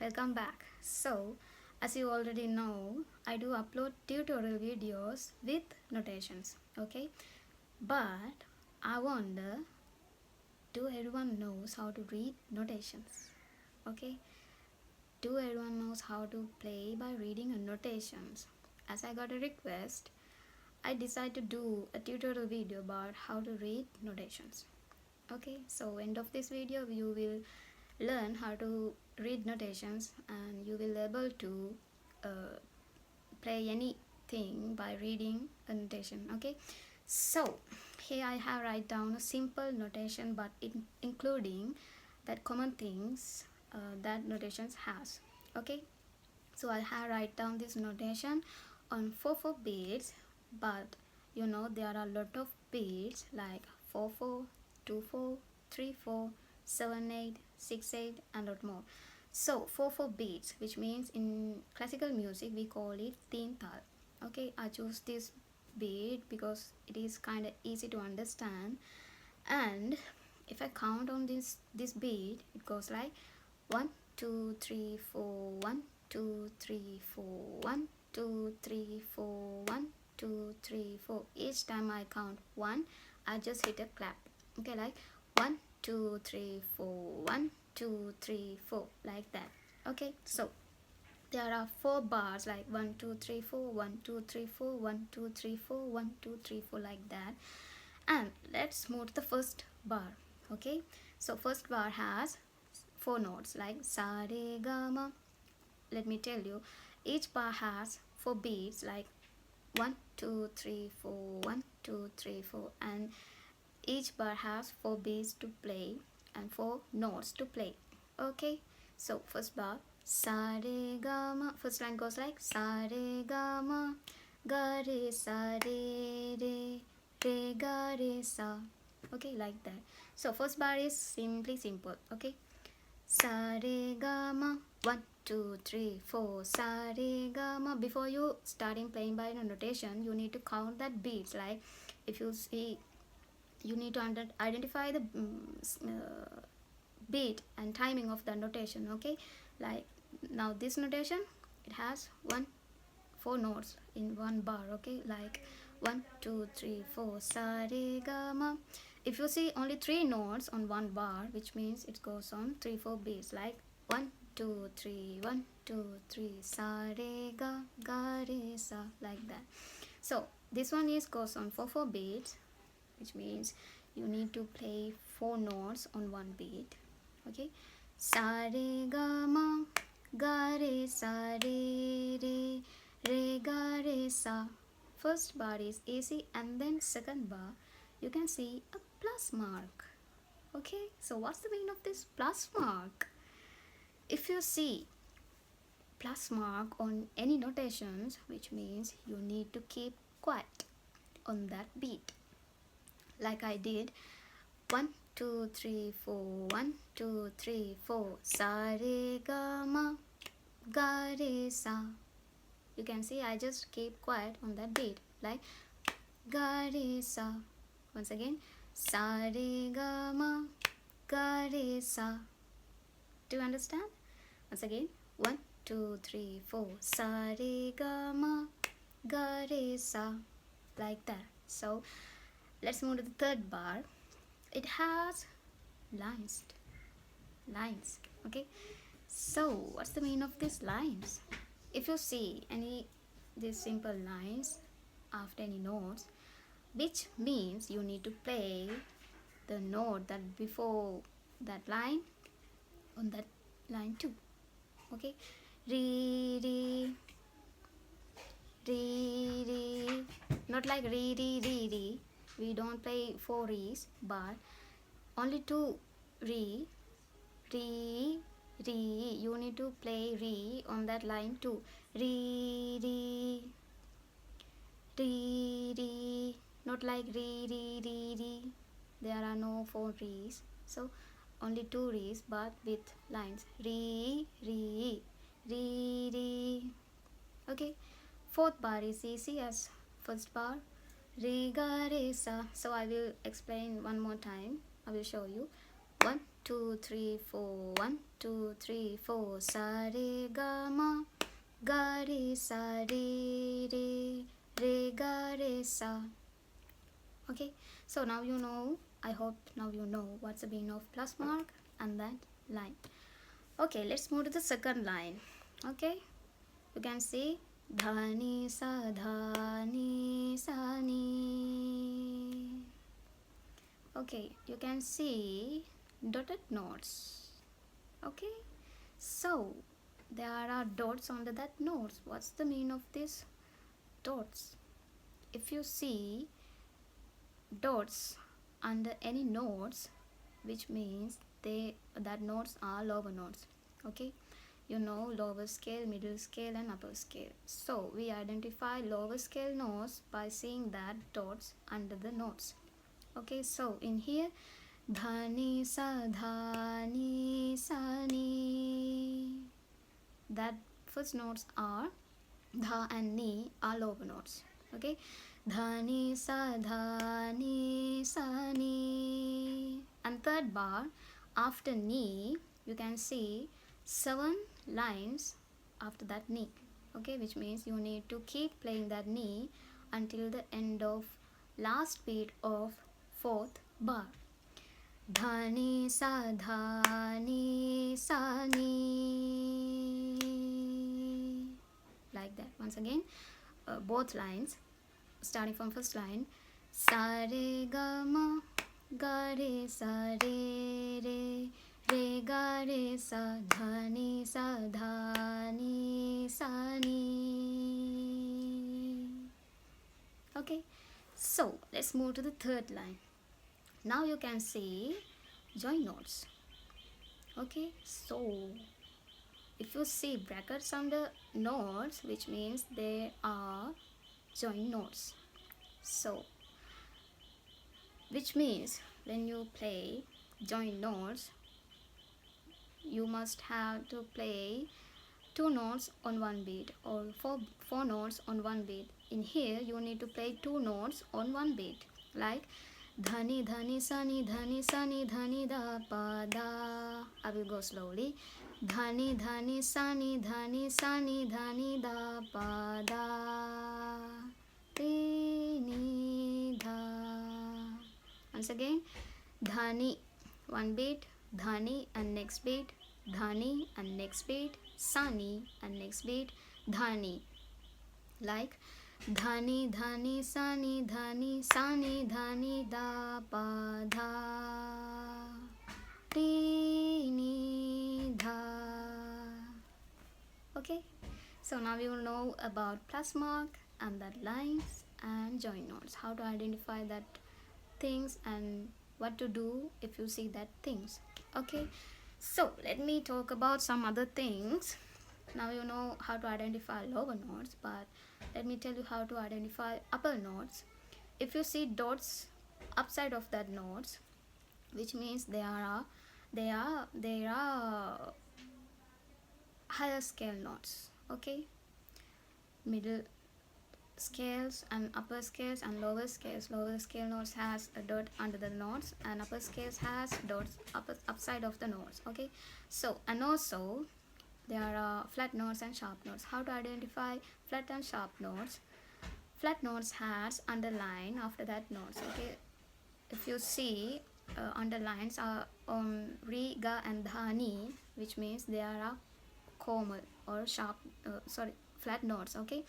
welcome back. So, as you already know, I do upload tutorial videos with notations, okay? But I wonder, do everyone knows how to read notations? Okay? Do everyone knows how to play by reading notations? As I got a request, I decided to do a tutorial video about how to read notations. Okay, so end of this video you will learn how to read notations and you will able to play anything by reading a notation. Okay, so here I have write down a simple notation but including that common things that notations has. Okay, so I have write down this notation on 4/4 beats, but you know there are a lot of beats like 4/4, 2/4, 3/4, 7/8, 6/8 and a lot more. So 4/4 beats, which means in classical music we call it teen tal. Okay, I choose this beat because it is kind of easy to understand, and if I count on this beat, it goes like 1 2 3 4 1 2 3 4 1 2 3 4 1 2 3 4. Each time I count 1, I just hit a clap. Okay, like 1 2 3 4 1 2 3 4, like that. Okay, so there are 4 bars like 1 2 3 4 1 2 3 4 1 2 3 4 1 2 3 4, like that. And let's move to the first bar. Okay, so first bar has 4 notes like sa re ga ma. Let me tell you, each bar has 4 beats like 1 2 3 4 1 2 3 4, and each bar has 4 beats to play and 4 notes to play. Okay, so first bar sa re ga ma. First line goes like sa re ga ma ga re sa re re re ga re sa. Okay, like that. So first bar is simple. Okay, sa re ga ma 1 2 3 4 sa re ga ma. Before you starting playing by notation, you need to count that beats. Like if you see, you need to identify the beat and timing of the notation. Okay, like now this notation, it has 4 notes in one bar. Okay, like 1 2 3 4 sa re ga ma. If you see only 3 notes on one bar, which means it goes on 3 4 beats like 1 2 3 1 2 3 sa re ga ga re sa, like that. So this one is goes on 4 4 beats, which means you need to play 4 notes on one beat. Okay, sa re ga ma ga re sa re re re ga re sa. First bar is easy, and then second bar you can see a plus mark. Okay, so what's the meaning of this plus mark? If you see plus mark on any notations, which means you need to keep quiet on that beat, like I did 1 2 3 4 1 2 3 4 sa re ga ma ga re sa. You can see I just keep quiet on that beat like ga re sa. Once again, sa re ga ma ga re sa. Do you understand? Once again, 1 2 3 4 sa re ga ma ga re sa, like that. So let's move to the third bar. It has lines. Okay, so what's the meaning of these lines? If you see any these simple lines after any notes, which means you need to play the note that before that line on that line too. Okay, re re re re, not like re re re re. We don't play 4 re's, but only 2 re re re. You need to play re on that line too. Re re re re, not like re re re re. There are no 4 re's, so only 2 re's but with lines re re re re. Okay, fourth bar is easy as first bar re ga re sa. So I will explain one more time. I will show you 1 2 3 4. 1 2 3 4. Sa re ga ma, ga re sa re re, re ga re sa. Okay, so now you know, I hope now you know what's the meaning of plus mark and that line. Okay, let's move to the second line. Okay, you can see dhani sa dhani sa ni. Okay, you can see dotted notes. Okay, so there are dots under that notes. What's the meaning of these dots? If you see dots under any notes, which means that notes are lower notes. Okay, you know, lower scale, middle scale and upper scale. So we identify lower scale notes by seeing that dots under the notes. Okay, so in here dhani sa ni, that first notes are dha and ni are lower notes. Okay, dhani sa ni, and third bar after ni you can see 7 lines after that ni. Okay, which means you need to keep playing that ni until the end of last beat of fourth bar. Dhani sa ni, like that. Once again, both lines starting from first line. Sa re ga ma, ga re sa re re, re ga re sa, dhani sa ni. Okay, so let's move to the third line. Now you can see join notes. Okay, so if you see brackets under notes, which means they are join notes. So which means when you play join notes, you must have to play 2 notes on one beat or 4 notes on one beat. In here you need to play 2 notes on one beat, like dhani dhani sani dhani da pa da. I will go slowly. Dhani dhani sani dhani da pa da, re ni da. Once again, dhani one beat, dhani and next beat, dhani and next beat, sani and next beat, dhani. Like dhani dhani sani dhani da pa dha, re ni dha. Okay, so now you will know about plus mark and that lines and join notes, how to identify that things and what to do if you see that things. Okay, so let me talk about some other things. Now you know how to identify lower notes, but let me tell you how to identify upper notes. If you see dots upside of that notes, which means they are higher scale notes. Okay, middle scales and upper scales and lower scales. Lower scale notes has a dot under the notes and upper scales has dots upside of the notes. Okay, so and also there are flat notes and sharp notes. How to identify flat and sharp notes? Flat notes has underline after that notes. Okay, if you see underlines are on re, ga and dhani, which means they are komal or sharp flat notes. Okay,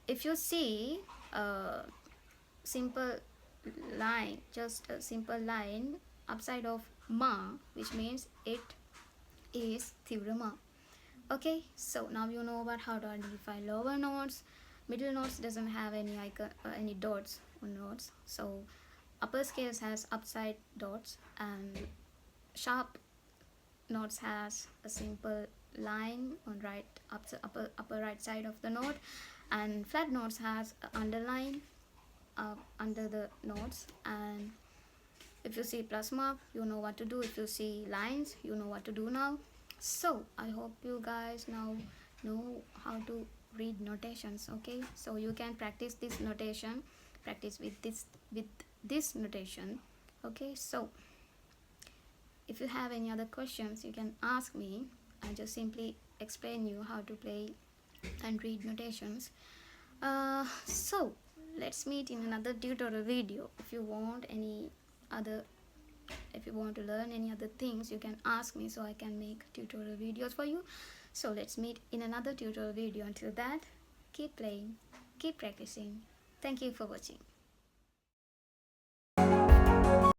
if you see a simple line, just a simple line upside of ma, which means it is tivrama. Okay, so now you know about how to identify lower notes. Middle notes doesn't have any icon, any dots on notes. So upper scales has upside dots and sharp notes has a simple line on right upper right side of the note, and flat notes has a underline under the notes. And if you see plus mark, you know what to do. If you see lines, you know what to do now. So I hope you guys now know how to read notations. Okay, so you can practice this notation, practice with this notation. Okay, so if you have any other questions, you can ask me. I just simply explain you how to play and read notations. So let's meet in another tutorial video. If you want to learn any other things, you can ask me so I can make tutorial videos for you. So let's meet in another tutorial video. Until that, keep playing, keep practicing. Thank you for watching.